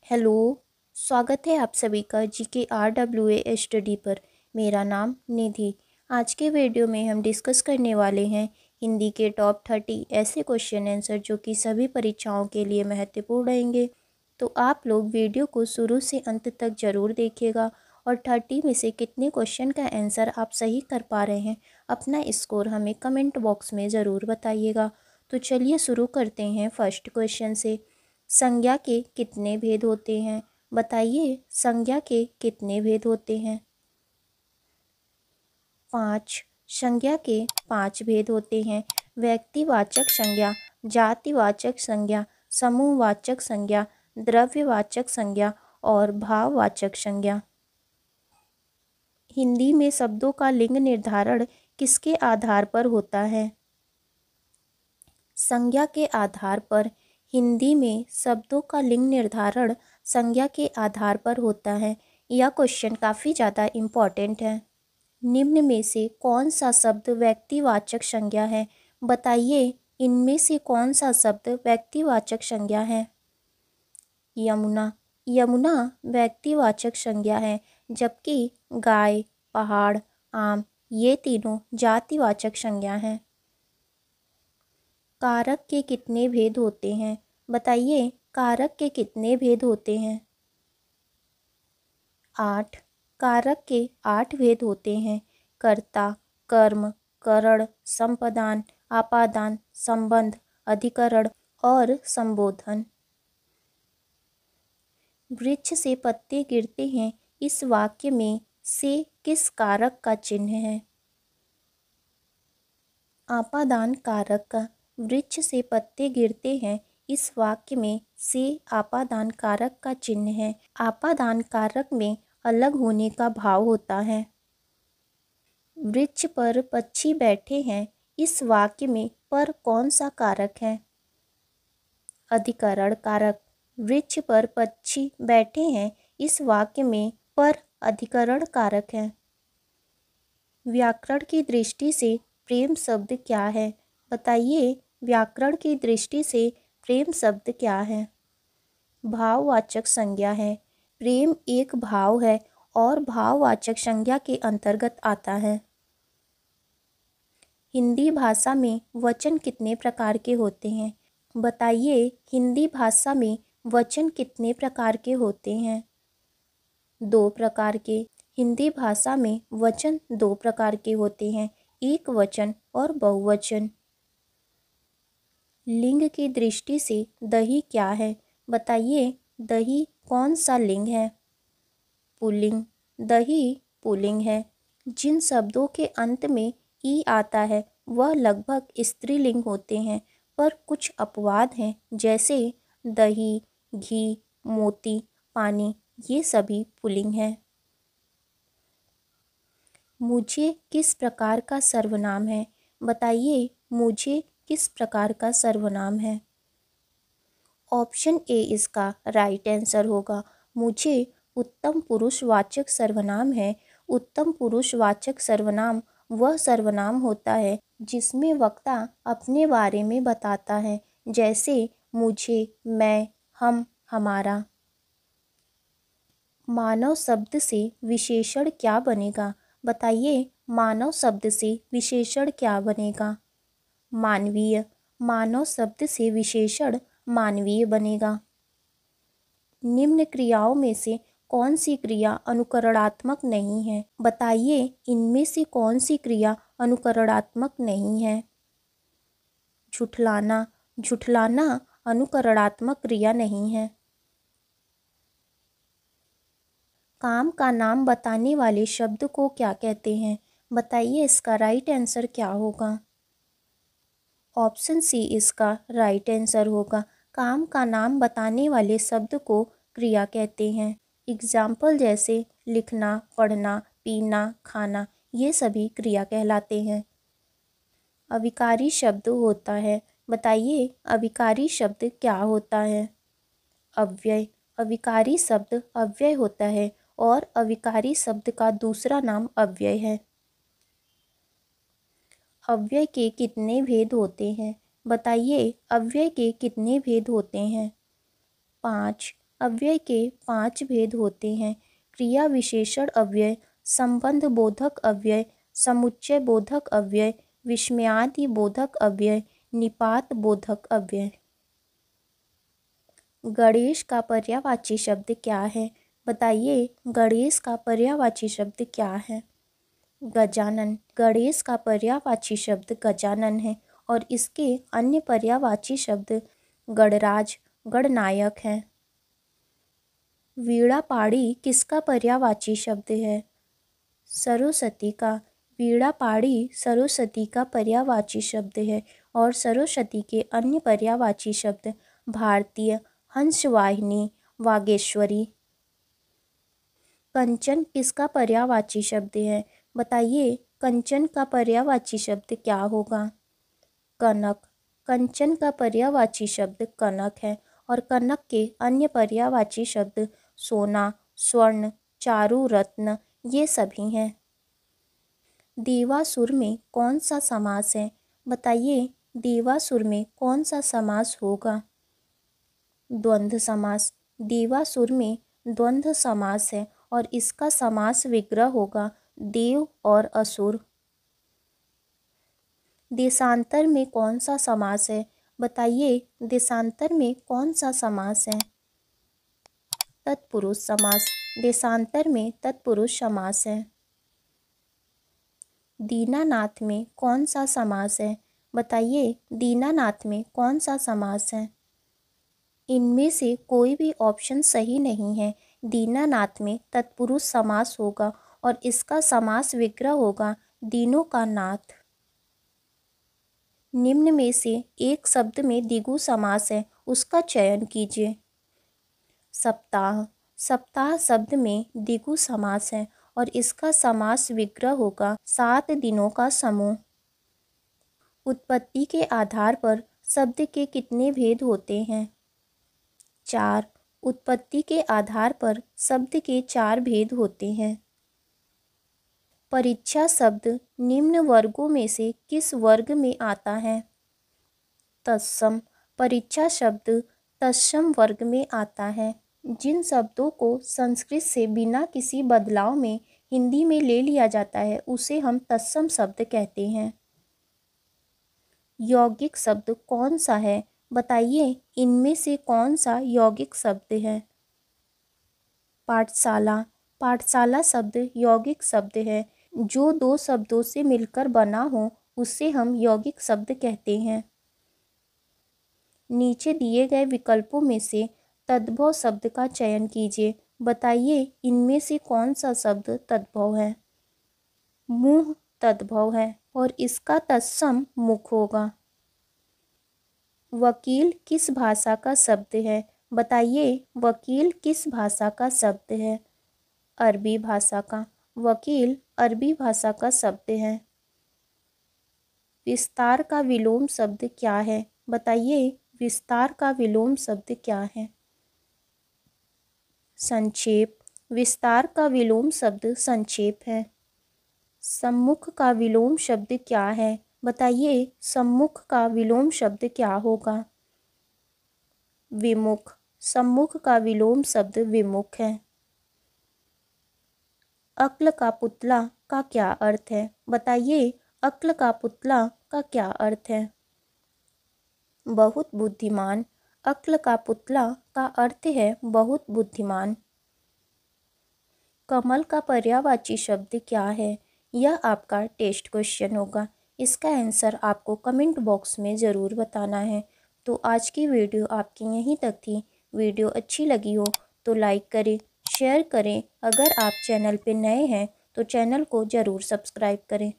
Hello. स्वागत है आप सभी का GKRWA स्टडी पर। मेरा नाम निधि। आज के वीडियो में हम डिस्कस करने वाले हैं हिंदी के टॉप 30 ऐसे क्वेश्चन आंसर जो कि सभी परीक्षाओं के लिए महत्वपूर्ण रहेंगे। तो आप लोग वीडियो को शुरू से अंत तक ज़रूर देखिएगा और 30 में से कितने क्वेश्चन का आंसर आप सही कर पा रहे हैं अपना स्कोर हमें कमेंट बॉक्स में ज़रूर बताइएगा। तो चलिए शुरू करते हैं फर्स्ट क्वेश्चन से। संज्ञा के कितने भेद होते हैं? बताइए, संज्ञा के कितने भेद होते हैं? 5। संज्ञा के 5 भेद होते हैं। व्यक्तिवाचक संज्ञा, जातिवाचक संज्ञा, समूहवाचक संज्ञा, द्रव्यवाचक संज्ञा और भाववाचक संज्ञा। हिंदी में शब्दों का लिंग निर्धारण किसके आधार पर होता है? संज्ञा के आधार पर। हिंदी में शब्दों का लिंग निर्धारण संज्ञा के आधार पर होता है। यह क्वेश्चन काफ़ी ज़्यादा इम्पॉर्टेंट है। निम्न में से कौन सा शब्द व्यक्तिवाचक संज्ञा है? बताइए, इनमें से कौन सा शब्द व्यक्तिवाचक संज्ञा है? यमुना। यमुना व्यक्तिवाचक संज्ञा है, जबकि गाय, पहाड़, आम ये तीनों जातिवाचक संज्ञा हैं। कारक के कितने भेद होते हैं? बताइए, कारक के कितने भेद होते हैं? 8। कारक के 8 भेद होते हैं। कर्ता, कर्म, करण, संपदान, आपादान, संबंध, अधिकरण और संबोधन। वृक्ष से पत्ते गिरते हैं, इस वाक्य में से किस कारक का चिन्ह है? आपादान कारक का। वृक्ष से पत्ते गिरते हैं, इस वाक्य में से आपादान कारक का चिन्ह है। आपादान कारक में अलग होने का भाव होता है। वृक्ष पर पक्षी बैठे हैं, इस वाक्य में पर कौन सा कारक है? अधिकरण कारक। वृक्ष पर पक्षी बैठे हैं, इस वाक्य में पर अधिकरण कारक है। व्याकरण की दृष्टि से प्रेम शब्द क्या है? बताइए, व्याकरण की दृष्टि से प्रेम शब्द क्या है? भाववाचक संज्ञा है। प्रेम एक भाव है और भाववाचक संज्ञा के अंतर्गत आता है। हिंदी भाषा में वचन कितने प्रकार के होते हैं? बताइए, हिंदी भाषा में वचन कितने प्रकार के होते हैं? 2 प्रकार के। हिंदी भाषा में वचन 2 प्रकार के होते हैं, एक वचन और बहुवचन। लिंग की दृष्टि से दही क्या है? बताइए, दही कौन सा लिंग है? पुल्लिंग। दही पुल्लिंग है। जिन शब्दों के अंत में ई आता है वह लगभग स्त्रीलिंग होते हैं, पर कुछ अपवाद हैं, जैसे दही, घी, मोती, पानी, ये सभी पुल्लिंग हैं। मुझे किस प्रकार का सर्वनाम है? बताइए, मुझे किस प्रकार का सर्वनाम है? ऑप्शन ए इसका राइट आंसर होगा। मुझे उत्तम पुरुषवाचक सर्वनाम है। उत्तम पुरुषवाचक सर्वनाम वह सर्वनाम होता है जिसमें वक्ता अपने बारे में बताता है, जैसे मुझे, मैं, हम, हमारा। मानव शब्द से विशेषण क्या बनेगा? बताइए, मानव शब्द से विशेषण क्या बनेगा? मानवीय। मानव शब्द से विशेषण मानवीय बनेगा। निम्न क्रियाओं में से कौन सी क्रिया अनुकरणात्मक नहीं है? बताइए, इनमें से कौन सी क्रिया अनुकरणात्मक नहीं है? झुठलाना। झुठलाना अनुकरणात्मक क्रिया नहीं है। काम का नाम बताने वाले शब्द को क्या कहते हैं? बताइए, इसका राइट आंसर क्या होगा? ऑप्शन सी इसका राइट आंसर होगा। काम का नाम बताने वाले शब्द को क्रिया कहते हैं। एग्जाम्पल जैसे लिखना, पढ़ना, पीना, खाना, ये सभी क्रिया कहलाते हैं। अविकारी शब्द होता है। बताइए, अविकारी शब्द क्या होता है? अव्यय। अविकारी शब्द अव्यय होता है और अविकारी शब्द का दूसरा नाम अव्यय है। अव्यय के कितने भेद होते हैं? बताइए, अव्यय के कितने भेद होते हैं? 5। अव्यय के 5 भेद होते हैं। क्रिया विशेषण अव्यय, संबंध बोधक अव्यय, समुच्चय बोधक अव्यय, विस्मयादि बोधक अव्यय, निपात बोधक अव्यय। गणेश का पर्यायवाची शब्द क्या है? बताइए गणेश का पर्यायवाची शब्द क्या है? गजानन। गणेश का पर्यायवाची शब्द गजानन है और इसके अन्य पर्यायवाची शब्द गणराज, गणनायक हैं। वीणा पाड़ी किसका पर्यायवाची शब्द है? सरस्वती का। वीणा पाड़ी सरस्वती का पर्यायवाची शब्द है और सरस्वती के अन्य पर्यायवाची शब्द भारतीय, हंसवाहिनी, वागेश्वरी। कंचन किसका पर्यायवाची शब्द है? बताइए कंचन का पर्यायवाची शब्द क्या होगा? कनक। कंचन का पर्यायवाची शब्द कनक है और कनक के अन्य पर्यायवाची शब्द सोना, स्वर्ण, चारु रत्न ये सभी हैं। देवासुर में कौन सा समास है? बताइए देवासुर में कौन सा समास होगा? द्वंद्व समास। देवासुर में द्वंद्व समास है और इसका समास विग्रह होगा देव और असुर। देशांतर में कौन सा समास है? बताइए देशांतर में कौन सा समास है? तत्पुरुष समास। देशांतर में तत्पुरुष समास है। दीनानाथ में कौन सा समास है? बताइए दीनानाथ में कौन सा समास है? इनमें से कोई भी ऑप्शन सही नहीं है। दीनानाथ में तत्पुरुष समास होगा और इसका समास विग्रह होगा दीनों का नाथ। निम्न में से एक शब्द में द्विगु समास है, उसका चयन कीजिए। सप्ताह। सप्ताह शब्द में द्विगु समास है और इसका समास विग्रह होगा 7 दिनों का समूह। उत्पत्ति के आधार पर शब्द के कितने भेद होते हैं? 4। उत्पत्ति के आधार पर शब्द के 4 भेद होते हैं। परीक्षा शब्द निम्न वर्गों में से किस वर्ग में आता है? तत्सम। परीक्षा शब्द तत्सम वर्ग में आता है। जिन शब्दों को संस्कृत से बिना किसी बदलाव में हिंदी में ले लिया जाता है उसे हम तत्सम शब्द कहते हैं। यौगिक शब्द कौन सा है? बताइए इनमें से कौन सा यौगिक शब्द है? पाठशाला। पाठशाला शब्द यौगिक शब्द है। जो 2 शब्दों से मिलकर बना हो उसे हम यौगिक शब्द कहते हैं। नीचे दिए गए विकल्पों में से तद्भव शब्द का चयन कीजिए। बताइए इनमें से कौन सा शब्द तद्भव है? मुँह तद्भव है और इसका तत्सम मुख होगा। वकील किस भाषा का शब्द है? बताइए वकील किस भाषा का शब्द है? अरबी भाषा का। वकील अरबी भाषा का शब्द है। विस्तार का विलोम शब्द क्या है? बताइए विस्तार का विलोम शब्द क्या है? संक्षेप। विस्तार का विलोम शब्द संक्षेप है। सम्मुख का विलोम शब्द क्या है? बताइए सम्मुख का विलोम शब्द क्या होगा? विमुख। सम्मुख का विलोम शब्द विमुख है। अक्ल का पुतला का क्या अर्थ है? बताइए अक्ल का पुतला का क्या अर्थ है? बहुत बुद्धिमान। अक्ल का पुतला का अर्थ है बहुत बुद्धिमान। कमल का पर्यायवाची शब्द क्या है? यह आपका टेस्ट क्वेश्चन होगा। इसका आंसर आपको कमेंट बॉक्स में ज़रूर बताना है। तो आज की वीडियो आपकी यहीं तक थी। वीडियो अच्छी लगी हो तो लाइक करें, शेयर करें। अगर आप चैनल पे नए हैं तो चैनल को ज़रूर सब्सक्राइब करें।